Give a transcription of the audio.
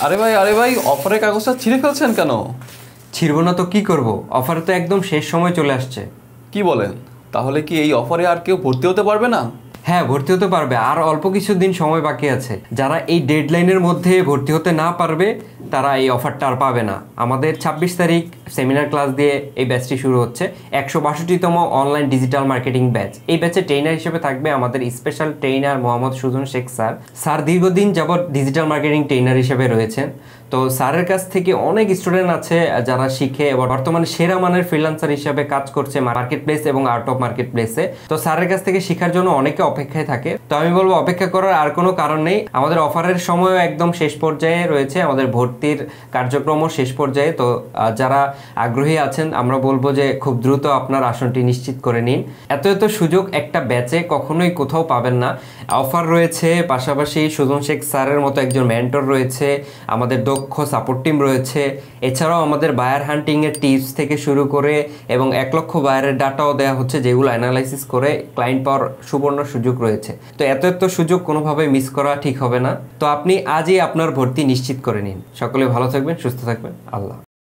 আরে ভাই অফারের কাগজটা ছিঁড়ে ফেলছেন কেন? ছিড়ব না তো কি করব, অফার তো একদম শেষ সময় চলে আসছে। কি বলেন? তাহলে কি এই অফারে আর কেউ ভর্তি হতে পারবে না? হ্যাঁ, ভর্তি হতে পারবে, আর অল্প কিছুদিন সময় বাকি আছে। যারা এই ডেডলাইনের মধ্যে ভর্তি হতে না পারবে তারা এই অফারটা আর পাবে না। আমাদের 26 তারিখ সেমিনার ক্লাস দিয়ে এই ব্যাচটি শুরু হচ্ছে, 162তম অনলাইন ডিজিটাল মার্কেটিং ব্যাচ। এই ব্যাচে ট্রেনার হিসেবে থাকবে আমাদের special trainer Mohammad Sujan Sheikh sir. Sir দীর্ঘদিন যাবৎ ডিজিটাল মার্কেটিং ট্রেনার হিসেবে রয়েছেন। তো স্যারের কাছ থেকে অনেক স্টুডেন্ট আছে যারা শিখে এবং বর্তমানে সেরা মানের ফ্রিল্যান্সার হিসেবে কাজ করছে মার্কেট প্লেস এবং আউট অফ মার্কেট প্লেসে। তো স্যারের কাছ থেকে শেখার জন্য অনেকে অপেক্ষায় থাকে। তো আমি বলবো অপেক্ষা করার আর কোনো কারণ নেই। আমাদের অফারের সময়ও একদম শেষ পর্যায়ে রয়েছে, আমাদের ভর্তির কার্যক্রমও শেষ পর্যায়ে। তো যারা আগ্রহী আছেন আমরা বলবো যে খুব দ্রুত আপনার আসনটি নিশ্চিত করে নিন। এত সুযোগ একটা ব্যাচে কখনোই কোথাও পাবেন না। অফার রয়েছে, পাশাপাশি সুজন শেখ স্যারের মতো একজন মেন্টর রয়েছে, আমাদের দক্ষ সাপোর্ট টিম রয়েছে। এছাড়াও আমাদের বায়ার হান্টিংয়ের টিপস থেকে শুরু করে এবং 1 লক্ষ বায়ারের ডাটাও দেওয়া হচ্ছে, যেগুলো অ্যানালাইসিস করে ক্লায়েন্ট পাওয়ার সুবর্ণ সুযোগ রয়েছে। তো এত সুযোগ কোনোভাবে মিস করা ঠিক হবে না। তো আপনি আজই আপনার ভর্তি নিশ্চিত করে নিন। সকলে ভালো থাকবেন, সুস্থ থাকবেন। আল্লাহ।